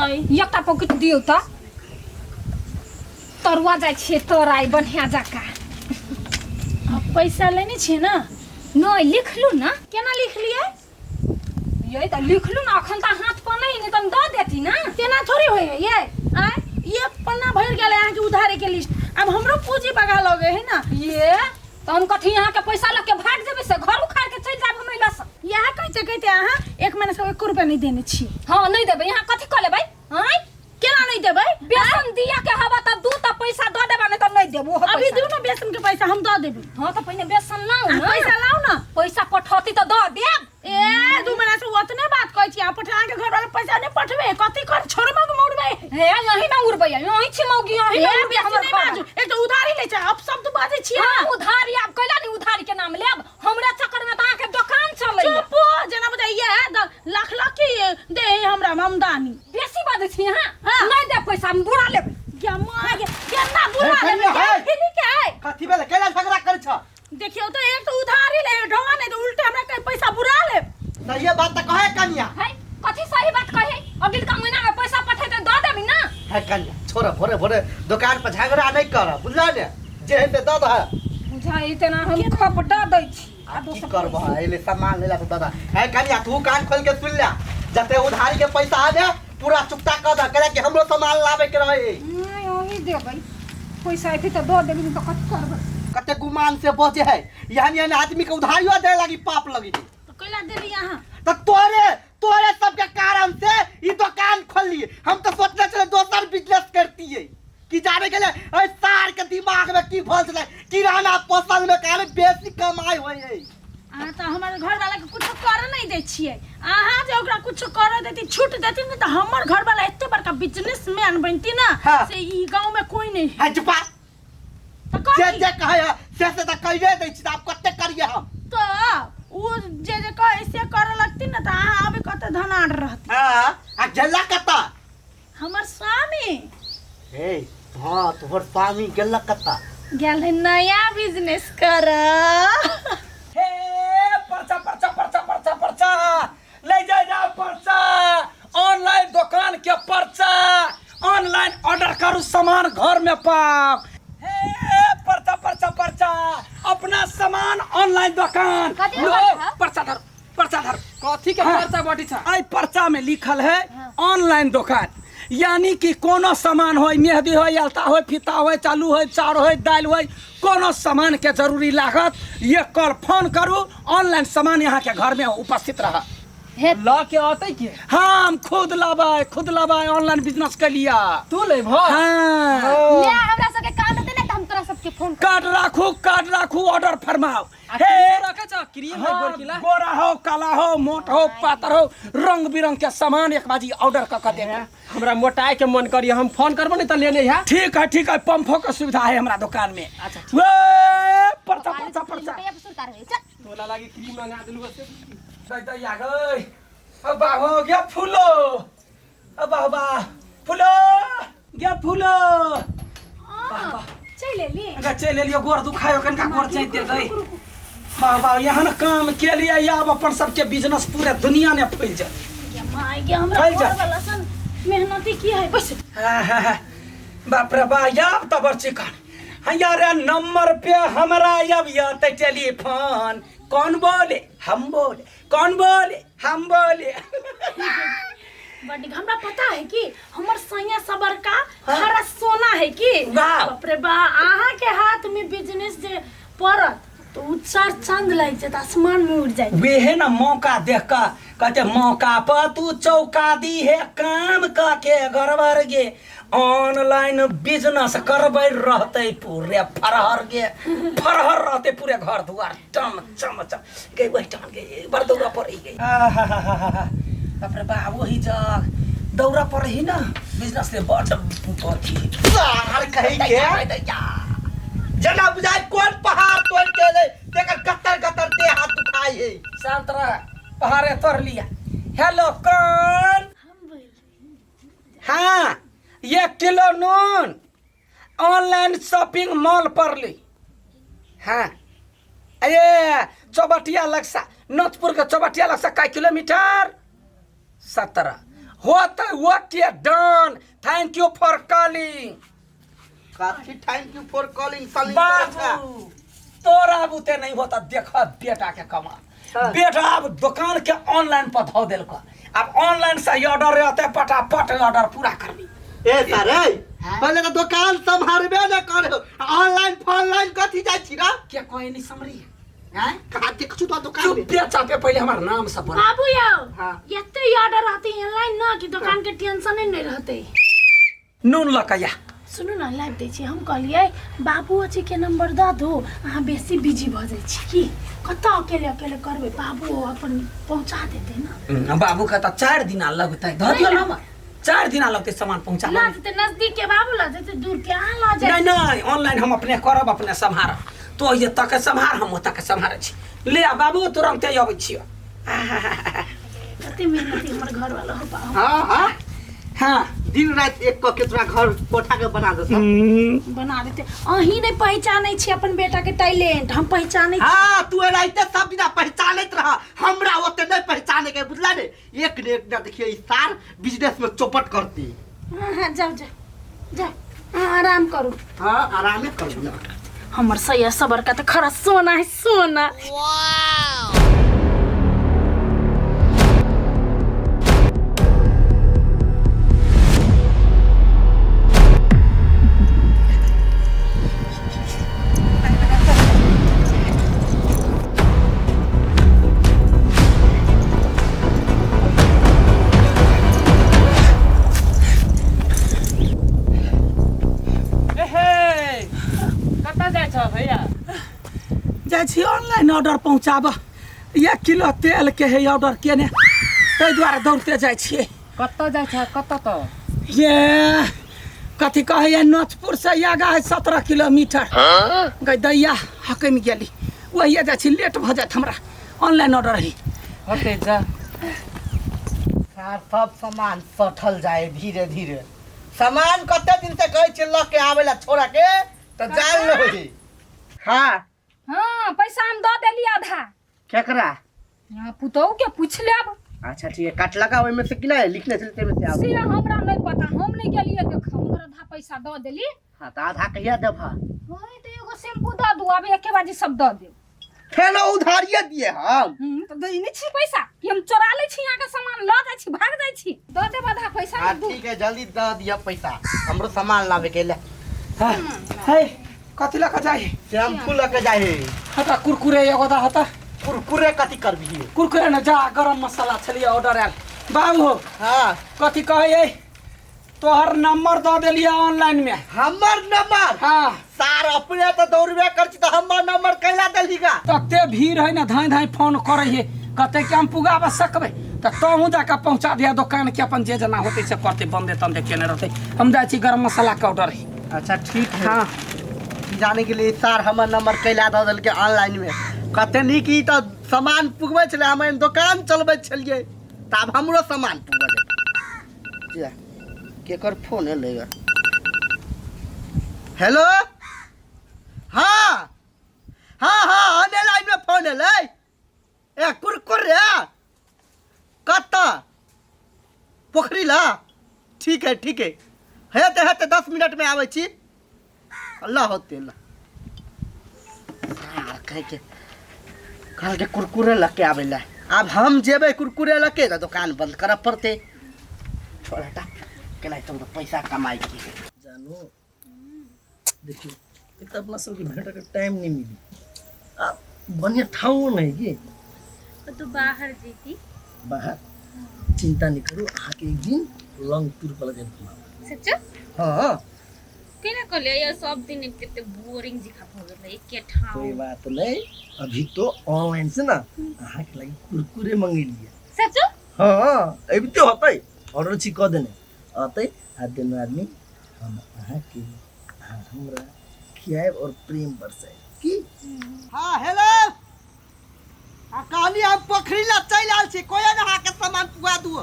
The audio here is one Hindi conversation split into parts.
है एकटा पॉकेट दियौ त तरुआ जाइ छियै तोराई बढ़िया जका पैसा लेने छी ना नहीं लिखलू ना केना लिख लिए ये त लिखलू ना अखन त हाथ पर नहीं त द देती ना तेना थोड़ी होय है ये आय ये पन्ना भर गेले अहाँ के उधारे के लिस्ट अब हमरो पूंजी बगा लगे है ना ये तो हम कथी यहाँ के पैसा लेके भाग जेबे से घर उखाड़ के चल जाब हम लस यहाँ कैसे कहते अहाँ एक महीना से 1 रुपया नहीं देने छी हां नहीं देबे यहाँ कथी कर लेबै हां केना नहीं देबै बेसन दिया के हवा त दू त पैसा द देबा नहीं त नहीं देबो अभी दियो ना बेसन के पैसा हम द देबे हां त पहिने बेसन लाऊ ना पैसा लाऊ ना पैसा पठौती त द देब ए 2 महीना से ओतने बात कहै छी आ पठा के घर वाला पैसा नहीं पठबे कथी कर छोड़बा के मोड़बे हे यही ना उड़बै यही छी मौगी यही ना उड़बै हमर बाजू एक तो उधारी ले जा अब सब तो बाजे छी हां उधारी आप कैला नहीं उधारी के नाम लेब हमरा चक्कर में त आके दुकान चलै चुप जना बुझाइए लाख लाख के दे हमरा आमदनी बेसी बात छी हां नहीं दे पैसा हम बुरा लेब क्या मां केना बुरा लेब फिनी के है कथी बेले कैला झगड़ा कर छ देखियो तो एक तो उधारी ले ढोंगा नहीं तो उल्टे हमरा के पैसा बुरा ले सही बात त कहे कन्या है कथी सही बात कहे अगले का महीना में पैसा पठेते द देबी ना है कन्या छोरा भोरे भोरे दुकान पर झगड़ा नहीं कर बुझला ने जे हेते द द बुझाई तेना हम खपटा दै छी आ की करबो एले सामान लेला त दादा है कन्या तू कान खोल के सुन ले जते उधारी के पैसा आ दे पूरा चुकता कर दे करे कि हमरो सामान लावे के रहे नहीं ओही देबै पैसा एते त द देबी त कथी करबै कते गुमान से बचे है यानी आदमी के उधारियो दे लगी पाप लगी तो कैला देली यहां तो तोरे सब के कारण से ई दुकान खोली हम तो सोचले चले दोसर बिजनेस करती है कि जाने के लिए ओए सार के दिमाग में की भल चले किराना पोसल में काले बेसी कमाई होय है आ त हमर घर वाला के कुछ कर नहीं दे छिए अहाँ जे ओकरा कुछ कर देती छूट देती न त हमर घर वाला एते बड़का बिजनेसमैन बनती ना हाँ। से ई गांव में कोई नहीं है चुपा त जे कहे से त कहिए दै छी आप कते करिए हम तो वो जे कैसे करे लगती ना त अहाँ अबे कते धनाड़ रहती हां आ गेला कता हमर स्वामी हे हां तोहर स्वामी गेला कता गेल है नया बिजनेस कर हे पर्चा पर्चा पर्चा पर्चा पर्चा ले जा पर्चा ऑनलाइन दुकान के पर्चा ऑनलाइन ऑर्डर करू सामान घर में पाओ हे पर्चा पर्चा पर्चा अपना सामान ऑनलाइन दुकान लो पर्चा धर कथी के पर्चा बटी छ आई पर्चा में लिखल है ऑनलाइन दुकान यानी कि कोनो सामान हो मेहंदी हो अलता हो फीता हो चालू हो चाउर हो दाल हो कोनो सामान के जरूरी लागत ये कल फोन करू ऑनलाइन सामान यहाँ के घर में उपस्थित रहा ल के आते के हम खुद लाबै ऑनलाइन बिजनेस के लिया तू ले भ हाँ ले हमरा सबके काम देते ना त हम तोरा सबके फोन कार्ड राखू ऑर्डर फरमाओ हे रखे छ क्रीम है गोरकिला गोरा हो काला हो मोट हो पातर हो रंग बिरंग के सामान एक बाजी ऑर्डर कर दे हमरा मोटाई के मन करिए हम फोन करबो नहीं त लेने है ठीक है पंपो का सुविधा है हमरा दुकान में अच्छा वे पर्चा पर्चा पर्चा तोला लागी क्रीम मंगा देलु से दई आ गई अब हो गया फूलो अब फूलो गया फूलो चले ली अगर चले लियो गोर दुखायो कनका गोर चैत दे गई बाबा यहाँ न काम के लिए अब अपन सबके बिजनेस पूरे दुनिया में फैल जाए क्या माय के हमरा फैल जा। घर वाला सन मेहनती की है बस बाप रे बा याब तबर चिकन यार नंबर पे हमरा अब या टेलीफोन कौन बोले हम बोले कौन बोले हम बोले बड़ी हमरा पता है कि हमर सैया सबर का हरा सोना है कि वाह। बाप रे बा अहाँ के हाथ में बिजनेस जे पड़त तो उ चार चांद लग जात आसमान में उड़ जाए वे है ना मौका देख का कहते मौका पर तू चौका दी है काम का के गड़बड़ गे ऑनलाइन बिजनेस करबै रहते पूरे फरहर रहते पूरे घर दुआर टम चम चम गई वही टम गई बड़ दौड़ा पड़ गई बाप रे बा वही जग दौड़ा पड़ ही ना बिजनेस ले बड़ कथी सार कहीं के जना बुझाई कौन पहाड़ तोड़ के ले तेकर गतर दे हाथ उठाई है शांत रह पहाड़े तोड़ लिया हेलो कौन हाँ 1 किलो नून ऑनलाइन शॉपिंग मॉल पर ली हाँ अरे चौबटिया लक्सा नोतपुर के चौबटिया लक्सा का किलोमीटर 17 होते okay done thank you for calling काफी thank you for calling Salim बाबू तोरा बुते नहीं होता देखा बेटा के कमाल बेटा अब दुकान के ऑनलाइन पर धो देल को अब ऑनलाइन से ऑर्डर रहते फटाफट ऑर्डर पूरा कर ली ए सर पहले तो दुकान संभालबे न करे ऑनलाइन कथी जाय छी रा क्या कोई नहीं समरी हैं कहा देख छु तो दुकान चुप में बेचा पे पहले हमारा नाम सब बोल बाबू याओ हाँ। ये तो ऑर्डर आते हैं ऑनलाइन ना कि दुकान के टेंशन नहीं रहते। नून लकैया सुनू ना लाइव दै छी हम कहलिए बाबू अछि के नंबर द दो अहाँ बेसी बिजी भ जाय छी की कतौ अकेले करबे बाबू अपन पहुंचा देते ना। बाबू का तो 4 दिन लगते धर दियो ना 4 दिन लगते सामान पहुंचा ला देते नजदीक के बाबू ला देते दूर के अहाँ ला जाए नहीं ऑनलाइन हम अपने करब अपने संभार तो ये तक संभार हम तक संभार छी ले आ बाबू तुरंत आबै छियो कते मेहनती हमर घर वाला हो पाओ। हां हां हां दिन रात एक क केतना घर कोठा के बना दे बना देते अही नहीं पहचानै छी अपन बेटा के टैलेंट हम पहचानै छी। हां तू एनाइते सब दिन पहचानत रहा हमरा ओते नहीं पहचाने के बुझला ने एक ने एक देखिए ई सार बिजनेस में चौपट करती। हां जाओ जाओ आराम करू। हां आराम करू ना हमर सैया सबर का तो खरा सोना है सोना। जाइ छी ऑनलाइन ऑर्डर पहुंचाब 1 किलो तेल के है ऑर्डर केने ताहि दुआरे दौड़ते जाइ छियै। कत्ता जाइ छ कत्ता त ये कथी कहे नोचपुर से आगा है 17 किलोमीटर गई दैया हकम गेली वही जाइ छी लेट भ जात हमरा ऑनलाइन ऑर्डर ही हटे जा सार सब सामान सठल जाए धीरे धीरे सामान कते दिन से कहै छी ल के आवेला छोड़ा के त जान लो ही। हां हाँ पैसा हम दो देली आधा केकरा यहाँ पुतौ के पूछ लेब। अच्छा ठीक है काट लगा ओइ में से कि नहीं लिखने चलते में से आब से हमरा नहीं पता हम नहीं गेलिए देख हम आधा पैसा दो देली। हां त आधा कहिया देबा होय तो एगो शैम्पू दो दू अब एके बाजी सब दो दे फेनो उधारिये दिए हम तो दे नहीं छी पैसा कि हम चोरा ले छी यहाँ के सामान ल जाय छी भाग जाय छी दो दे आधा पैसा हां दू। ठीक है जल्दी दे दिया पैसा हमरो सामान लावे के ले है कथी लक जाइ शैम्पू लेके जाए हता कुरकुरे एगो दा हता कुरकुरे कथी करबी कुरकुरे न जा गरम मसाला छलिए ऑर्डर आयल बाबू हां कथी कहे तोहर नंबर दो देलिए ऑनलाइन में हमर नंबर हाँ सार अपने तो दौड़बे कर छी त हमर नंबर कैला देलीगा तते भीड़ है ना धाई धाई फोन करे है कते के हम पुगाब सकबे त तोहू जाके पहुंचा दिया दुकान के अपन जे जना होते से करते बंदे तंदे केने रहते हम जाइ छी गरम मसाला के ऑर्डर है। अच्छा ठीक है हाँ जाने के लिए सार हमर नंबर कैला दे देल के ऑनलाइन में कते नी की त सामान पुगबै छले हम दुकान चलबै छलिए तब हमरो सामान पुगबै जा केकर फोन एलेगा हेलो हाँ हाँ हाँ ऑनलाइन में फोन एले ए कुरकुरे कत्ता पोखरी ला ठीक है हेते 10 मिनट में आबै छी अल्लाह होते कह के कुरकुरे लके आवेला अब हम जेबे कुरकुरे लके तो दुकान बंद कर पड़ते छोड़ हटा केना तुम तो पैसा कमाई की जानो देखियो एक अपना सब के भेंट के टाइम नहीं मिली आ बढ़िया ठाव नहीं कि तो बाहर जेती बाहर चिंता नहीं करो आके एक दिन लॉन्ग टूर पर जाए घुमा सच्चा हां केना कहले यार सब दिन केते बोरिंग जिखा भ गेल एके ठाव कोई बात नहीं अभी तो ऑनलाइन से ना आहा के लगी कुरकुरे मंगे लिए सच्चा हां अभी तो होतै ऑर्डर छी क देने आते आ दिन आदमी हम आहा के हमरा खियाए और प्रेम बरसाए की हां हेलो आ कहानी हम पोखरी ला चल आल छी कोई ना के सामान पुगा दू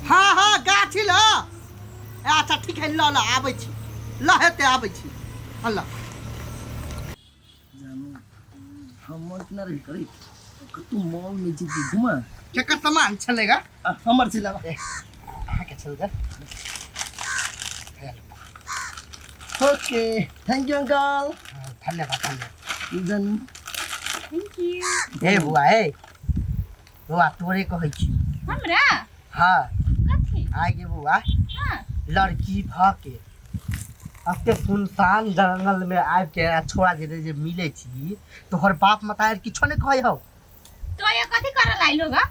हां गाछी ला अच्छा ठीक है ल आबै छी ल हेते आबै छी अल्लाह जानो हम इतना रही करी तू मॉल में जी घुमा केकर सामान चलेगा हमर छिला आके चल जा ओके थैंक यू अंकल धन्यवाद जन ए बुआ ए बुआ तोरे कहै छी हमरा हाँ कथी आइ गे बुआ हां लड़की के अते सुनसान जंगल में आबि के छोड़ा जे मिले छी तोहर बाप मतायर किछो नहीं कहै हो तो ये कथी करल आइलो गा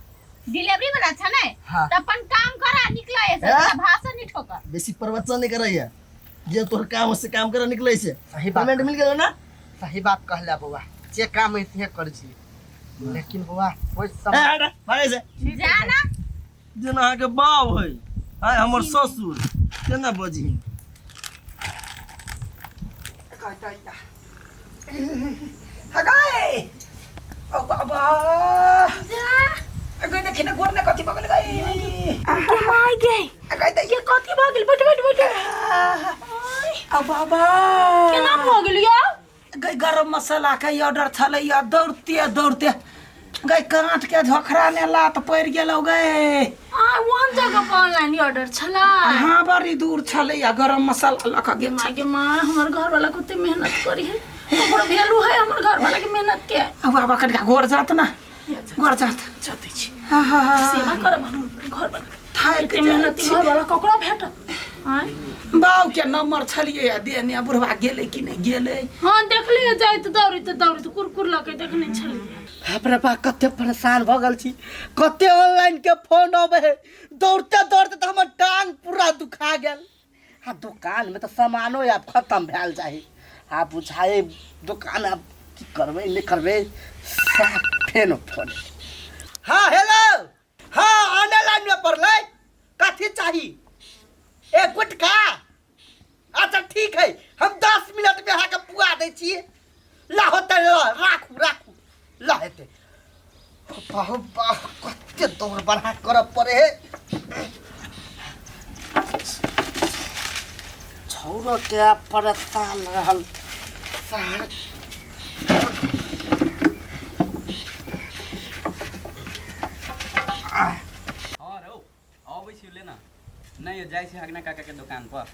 डिलीवरी वाला छ ने हाँ। त अपन काम करा निकले ऐसे हाँ? भाषण नहीं ठोकर बेसी प्रवचन नहीं करैया जे तोहर काम से काम कर निकलै से सही बात पेमेंट मिल गेल ना सही बात कहला बुआ जे काम है ते कर छी लेकिन बुआ कोई ए समझ हट भागे से जाना जेना अहाँके बाप है आय हमर ससुर केना बजी हगाई ओ बाबा अगै देखिन गोर न कति बगल गई के माय गे अगै त के कथी भ गेल बैठ ओ बाबा के नाम हो गेल यो गई गरम मसाला के ऑर्डर छले या दौड़ते गई काट के झोखरा ने लात पड़ गेलौ गई वन जगह पर ऑनलाइन ऑर्डर छला हाँ बड़ी दूर छले या गरम मसाला लख गे माय गे माय हमर घर वाला कते मेहनत करी है ओकर वैल्यू है हमर घर वाला के मेहनत के अब बाबा कनिका गोर जात ना गोर जात जते छी हाँ हाँ हाँ सेवा करब हम घर वाला थाल के मेहनती घर वाला ककरा भेटत हां बाऊ के नंबर छलिए या देने बुढ़वा गेले कि नहीं गेले हां देखलिए जाय त दौड़ी त कुरकुर लके देखने छलिए हमरा बा कते परेशान भ गेल छी कते ऑनलाइन के फोन आवे दौड़ते त हमर टांग पूरा दुखा गेल आ दुकान में तो सामानो अब खत्म भेल जाए आ बुझाए दुकान अब की करबे नहीं करबे फेन फोन हाँ हेलो हाँ ऑनलाइन में पढ़ले कथी चाहिए एक गुटका अच्छा ठीक है हम 10 मिनट में आके पुआ दै छियै ला होते राखू ला हेते बाहु कते दौड़ बढ़ा कर पड़े है छौरो के परेशान रहल और हो आबै छी लेना नहीं जाय छी हगना काका के दुकान पर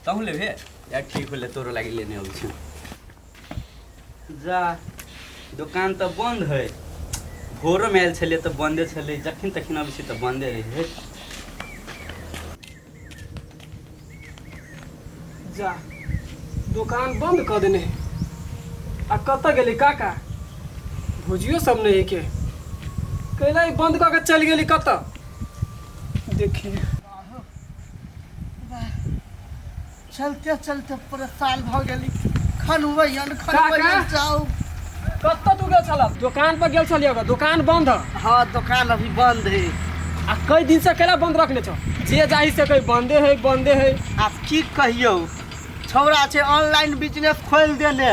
तहु लेबे यार ठीक होले तोरो लागि लेने आबै छी जा दुकान तो बंद है भोरो में आयल छले तो बंदे छले जखन तखन आबै छी तो बंदे रहे जा दुकान बंद कर देने आ कत गेली काका भुजियो सब नहीं के कैला बंद करके चल गेली कत देखिए चलते चलते परेशान भ गेली खनवैयन काका? जाओ कत तू गेल छला दुकान पर गेल छलिए दुकान बंद है हाँ दुकान अभी बंद है आ कई दिन से कैला बंद रखले छो जे जाही से कई बंदे है आप की कहियो छौरा छे ऑनलाइन बिजनेस खोल देने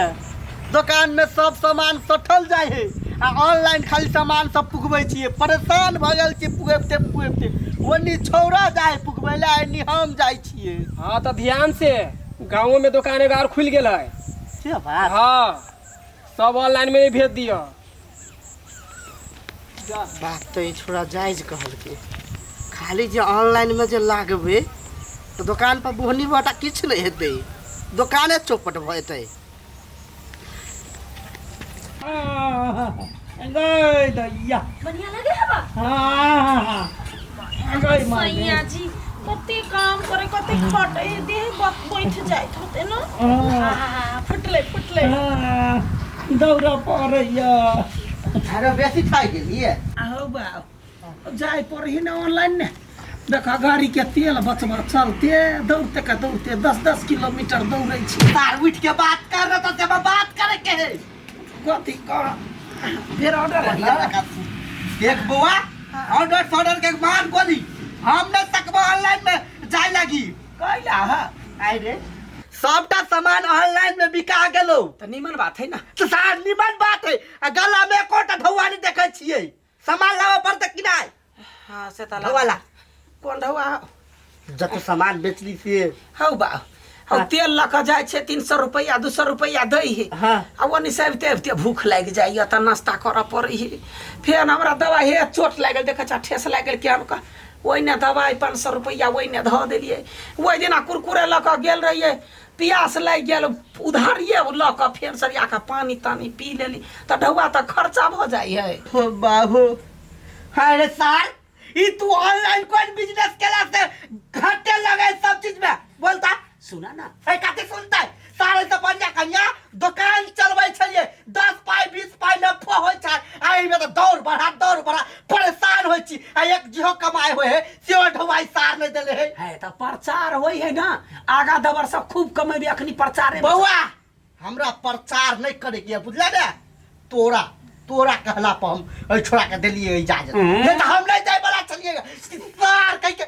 दुकान में सब सामान सठल जाए है आ ऑनलाइन खाली सामान सब पुगबै छियै परेशान भ गेल छी पुगबते ओनी छौरा जाए पुगबै ला एनी हम जाय छियै हाँ तो ध्यान से गाँव में दुकान एगो और खुल गेल है से बात हाँ सब ऑनलाइन में ही भेज दिया बात तो ये छोड़ा जायज कहल के खाली जे ऑनलाइन में जे लागबे तो दुकान पर बोहनी बाटा किछ नहीं हेतै दुकाने चौपट भ जेतै गई दैया बढ़िया लगे है बा गई सैया जी कते काम करे कते खटे देह बैठ जाइत होते न फुटले दौड़ा पड़ैया अरे बेसी खाइ गेलिए आओ बाऊ जाए पड़ही ना ऑनलाइन ने देखा गाड़ी के तेल बचबा चलते दौड़ते 10 किलोमीटर दौड़े छी तार उठ के बात कर रहा तो जब बात करे के है कथी कर फिर ऑर्डर देख बुआ ऑर्डर के मान बोली हम न सकबो ऑनलाइन में जाय लगी कैला है आई रे सबटा सामान ऑनलाइन में बिका गेलो तो निमन बात है ना तो सार निमन बात है आ गला में कोटा ढौवानी देखे छियै सामान लावा पड़ते कि नहीं हाँ से तला ढौवाला कौन ढौआ जत सामान बेचली से हौ बा और तेल लऽ जाए छे 300 रुपया 200 रुपया दै है हाँ। आ ओनी से ते भूख लाग जाइए त नाश्ता करऽ पड़ै है फिर हमरा दवाई हे चोट लागल देख ठेस लागल केहन का ओइने दवाई 500 रुपया ओइने धऽ देलिए ओइ दिना कुरकुरे लऽ गेल रहिए पियास लाग गेल उधारिये लऽ फेर सरिया के पानी तानी पी लेली त ढौआ त खर्चा भ जाइ है हो बाबू अरे सर ई तू ऑनलाइन कोई बिजनेस केला से घाटे लगे सब चीज में बोलता सुना ना ए काते सुनता है सारे से बढ़िया कन्या दुकान चलबै छलिए 10 पाई 20 पाई नफा होय छै आई में तो दौड़ बढ़ा परेशान होय छी आ एक जिहो कमाए होय है सेहो ढवाई सार नहीं देले है त प्रचार होय है ना आगा दबर सब खूब कमेबे अखनी प्रचारे बउआ हमरा प्रचार नहीं करे के बुझला ना तोरा कहला पर हम ए छोड़ा के देलिए इजाजत नहीं तो हम नहीं जाय वाला छलिए सार कह के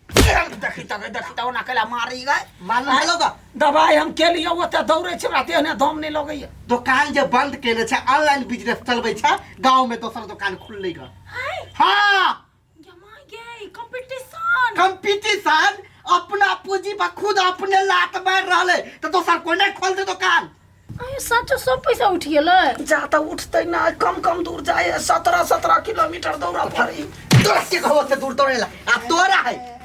देखी त ओना कला मारी गए मालूम है लोग दवाई हम के लिए ओते दौड़े छै हमरा तेहने दम नहीं लगैया दुकान जे बंद केने छै ऑनलाइन बिजनेस चलबै छै गांव में दोसर दुकान खुललै ग हां जमा गे कंपटीशन अपना पूंजी पर खुद अपने लात मार रहले तो दोसर कोई नहीं खोल दे दुकान अरे सच सब पैसा उठ गेलै जा त उठतै ना कम दूर जाए 17 किलोमीटर दौड़ा पड़ी तोरा के कहो से दूर दौड़ेला आ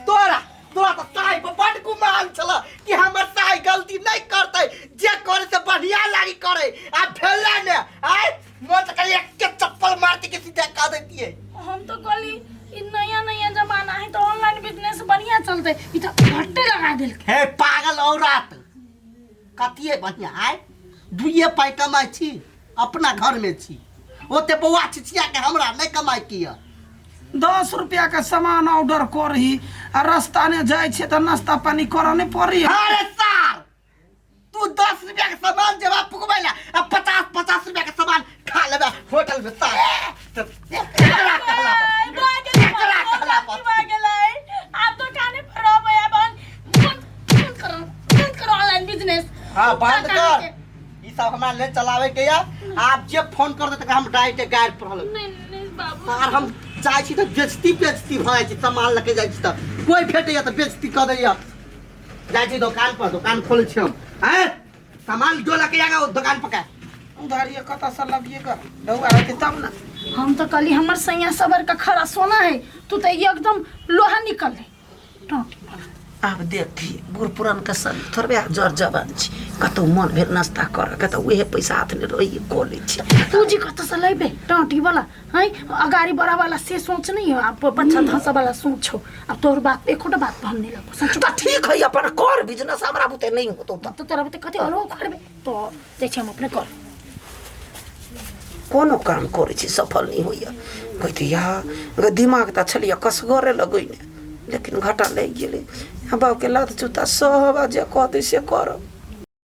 तोरा तो साई पर बड़ गुमान छला कि हमर साई गलती नहीं करतै जे करे से बढ़िया लागी करे आ भेला ने आय मोत के एक के चप्पल मार के सीधा का देतिए हम तो कहली ई नया जमाना है तो ऑनलाइन बिजनेस बढ़िया चलते ई तो घट्टे लगा देल हे पागल औरत कतिए बढ़िया आय दुइये पाई कमाई छी अपना घर में छी ओते बौआ छिछिया के हमरा नहीं कमाई किया 10 रुपया का सामान ऑर्डर करही आ रास्ता ने जाए छे त नाश्ता पानी करऽ नहीं पड़ी अरे सार तू 10 रुपया के सामान जब पुकबैला अब 50 रुपया के सामान खा लेबे होटल में सार एकरा कहला आप तो खाने पर रहो भैया बंद करो ऑनलाइन बिजनेस हां बंद कर ई सब हमरा नहीं चलावे के या आप जे फोन कर दे त हम डायरेक्ट गाइड पर हल नहीं बाबू सार हम जाय छी त बेचती भ जाय छी सामान लेके जाय छी त कोई भेटैया त बेचती क दैया जाय छी दुकान खोले छी हम हैं सामान जो लेके आगा दुकान पर का उधारिये कता से लगिएगा ढौआ रहते तब ना हम तो कहली हमर सैया सबर का खरा सोना है तू तो एकदम लोहा निकल है अब देखी बूढ़ पुरान के सन थोड़बे जर जवान छी कतौ मन भेल नाश्ता कर के त उहे पैसा हाथ में रही कोले छी पूजी कत से लेबे टाटी वाला है अगाड़ी बड़ा वाला से सोच नहीं है आप पछा धसा वाला सोचो अब तोर बात एकोटा बात पर हम नहीं लगो सोच त ठीक है अपन कर बिजनेस हमरा बुते नहीं होतो तो तोरा बुते कते अलग करबे तो देखे हम अपने कर कोनो काम करे छी सफल नहीं होइया कहते या दिमाग त छलिया कसगरे लगैने लेकिन घाटा लग गेले बाप के लात जूता सहबा जे कहते से करब